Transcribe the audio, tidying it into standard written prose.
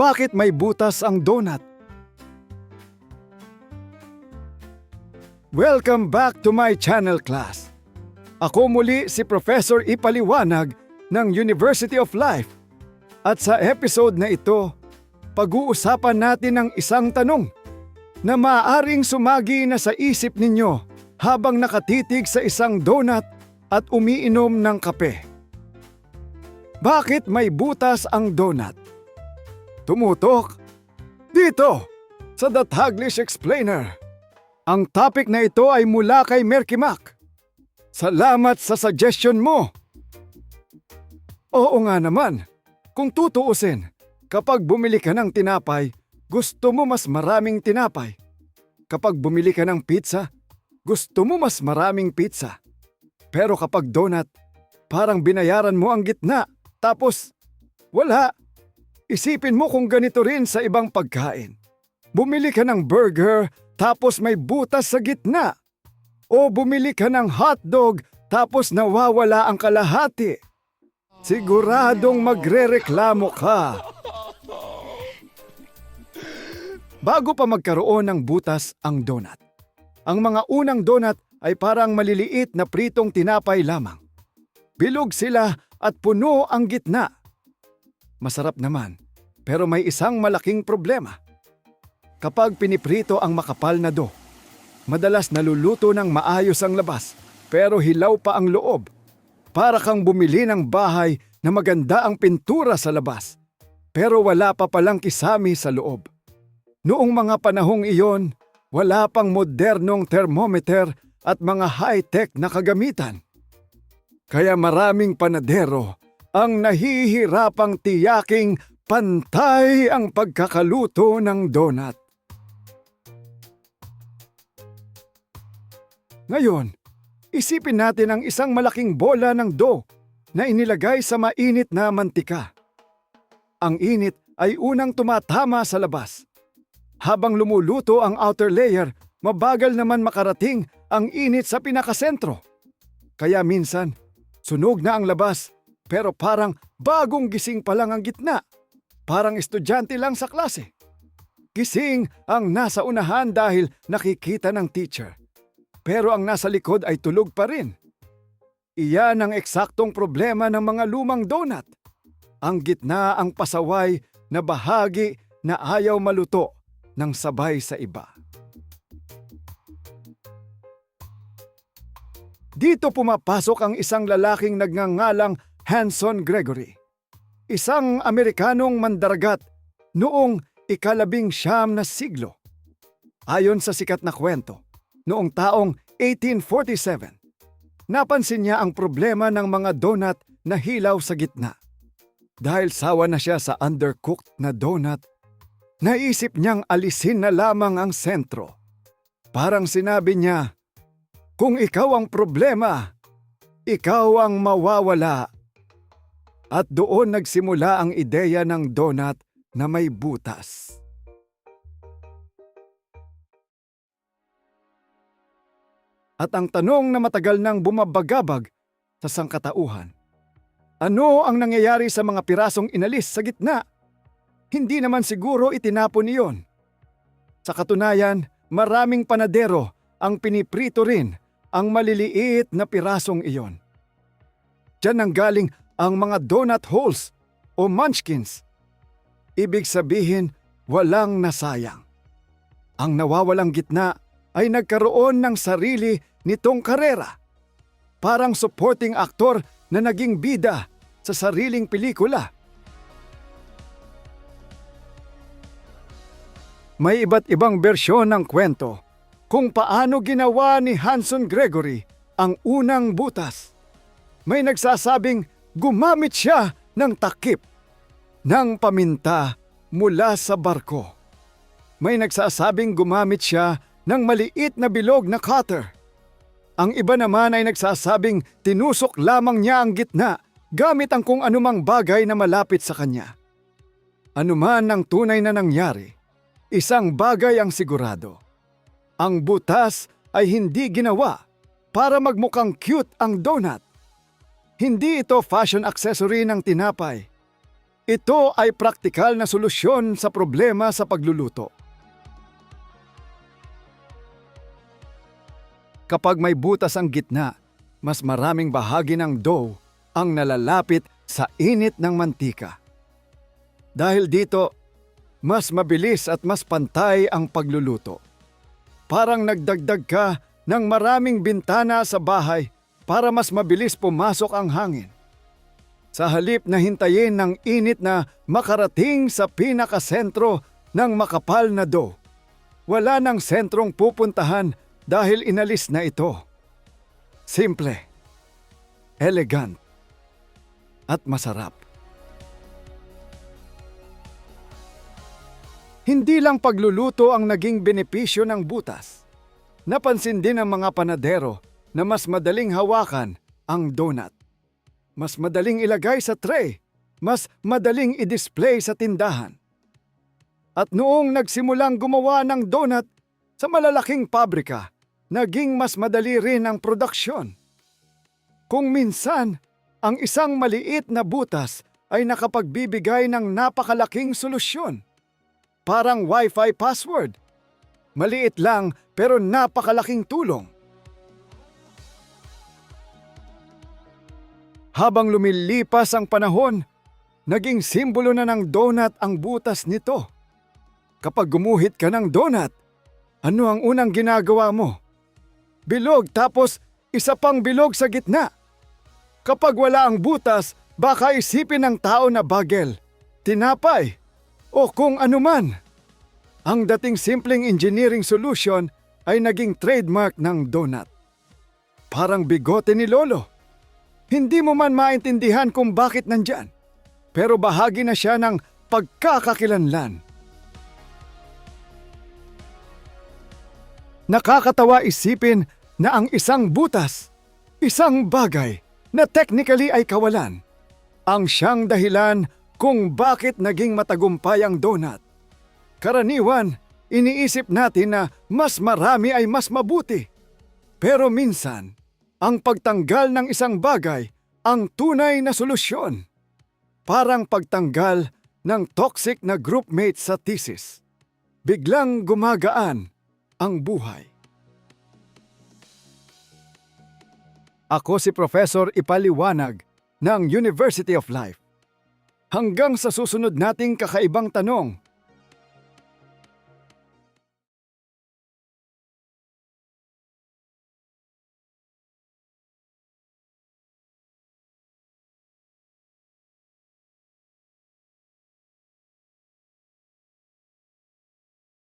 Bakit may butas ang donut? Welcome back to my channel, class. Ako muli si Professor Ipaliwanag ng University of Life. At sa episode na ito, pag-uusapan natin ang isang tanong na maaaring sumagi na sa isip ninyo habang nakatitig sa isang donut at umiinom ng kape. Bakit may butas ang donut? Tumutok dito sa The Taglish Explainer. Ang topic na ito ay mula kay Merky Mac. Salamat sa suggestion mo. Oo nga naman, kung tutuusin, kapag bumili ka ng tinapay, gusto mo mas maraming tinapay. Kapag bumili ka ng pizza, gusto mo mas maraming pizza. Pero kapag donut, parang binayaran mo ang gitna, tapos wala. Isipin mo kung ganito rin sa ibang pagkain. Bumili ka ng burger, tapos may butas sa gitna. O bumili ka ng hotdog, tapos nawawala ang kalahati. Siguradong magrereklamo ka. Bago pa magkaroon ng butas ang donut, ang mga unang donut ay parang maliliit na pritong tinapay lamang. Bilog sila at puno ang gitna. Masarap naman, pero may isang malaking problema. Kapag piniprito ang makapal na dough, madalas naluluto ng maayos ang labas, pero hilaw pa ang loob. Para kang bumili ng bahay na maganda ang pintura sa labas, pero wala pa palang kisame sa loob. Noong mga panahong iyon, wala pang modernong thermometer at mga high-tech na kagamitan. Kaya maraming panadero ang nahihirapang tiyaking pantay ang pagkakaluto ng donut. Ngayon, isipin natin ang isang malaking bola ng dough na inilagay sa mainit na mantika. Ang init ay unang tumatama sa labas. Habang lumuluto ang outer layer, mabagal naman makarating ang init sa pinakasentro. Kaya minsan, sunog na ang labas, pero parang bagong gising pa lang ang gitna. Parang estudyante lang sa klase. Gising ang nasa unahan dahil nakikita ng teacher. Pero ang nasa likod ay tulog pa rin. Iyan ang eksaktong problema ng mga lumang donut. Ang gitna ang pasaway na bahagi na ayaw maluto ng sabay sa iba. Dito pumapasok ang isang lalaking nagngangalang Hanson Gregory. Isang Amerikanong mandaragat noong ika-19 na siglo. Ayon sa sikat na kwento, noong taong 1847, napansin niya ang problema ng mga donut na hilaw sa gitna. Dahil sawa na siya sa undercooked na donut, naisip niyang alisin na lamang ang sentro. Parang sinabi niya, kung ikaw ang problema, ikaw ang mawawala. At doon nagsimula ang ideya ng donut na may butas. At ang tanong na matagal nang bumabagabag sa sangkatauhan, ano ang nangyayari sa mga pirasong inalis sa gitna? Hindi naman siguro itinapon iyon. Sa katunayan, maraming panadero ang piniprito rin ang maliliit na pirasong iyon. Diyan nanggaling ang mga donut holes o munchkins. Ibig sabihin, walang nasayang. Ang nawawalang gitna ay nagkaroon ng sarili nitong karera. Parang supporting actor na naging bida sa sariling pelikula. May iba't ibang bersyon ng kwento kung paano ginawa ni Hanson Gregory ang unang butas. May nagsasabing gumamit siya ng takip ng paminta mula sa barko. May nagsasabing gumamit siya ng maliit na bilog na cutter. Ang iba naman ay nagsasabing tinusok lamang niya ang gitna gamit ang kung anumang bagay na malapit sa kanya. Anuman ang tunay na nangyari, isang bagay ang sigurado. Ang butas ay hindi ginawa para magmukhang cute ang donut. Hindi ito fashion accessory ng tinapay. Ito ay praktikal na solusyon sa problema sa pagluluto. Kapag may butas ang gitna, mas maraming bahagi ng dough ang nalalapit sa init ng mantika. Dahil dito, mas mabilis at mas pantay ang pagluluto. Parang nagdagdag ka ng maraming bintana sa bahay para mas mabilis pumasok ang hangin. Sa halip na hintayin ng init na makarating sa pinakasentro ng makapal na dough, wala nang sentrong pupuntahan dahil inalis na ito. Simple, elegant, at masarap. Hindi lang pagluluto ang naging benepisyo ng butas. Napansin din ng mga panadero na mas madaling hawakan ang donut. Mas madaling ilagay sa tray, mas madaling i-display sa tindahan. At noong nagsimulang gumawa ng donut sa malalaking pabrika, naging mas madali rin ang produksyon. Kung minsan, ang isang maliit na butas ay nakapagbibigay ng napakalaking solusyon. Parang Wi-Fi password. Maliit lang pero napakalaking tulong. Habang lumilipas ang panahon, naging simbolo na ng donut ang butas nito. Kapag gumuhit ka ng donut, ano ang unang ginagawa mo? Bilog tapos isa pang bilog sa gitna. Kapag wala ang butas, baka isipin ng tao na bagel, tinapay, o kung anuman. Ang dating simpleng engineering solution ay naging trademark ng donut. Parang bigote ni Lolo. Hindi mo man maintindihan kung bakit nandyan, pero bahagi na siya ng pagkakakilanlan. Nakakatawa isipin na ang isang butas, isang bagay na technically ay kawalan, ang siyang dahilan kung bakit naging matagumpay ang donut. Karaniwan, iniisip natin na mas marami ay mas mabuti. Pero minsan, ang pagtanggal ng isang bagay ang tunay na solusyon. Parang pagtanggal ng toxic na groupmate sa thesis. Biglang gumagaan ang buhay. Ako si Professor Ipaliwanag ng University of Life. Hanggang sa susunod nating kakaibang tanong,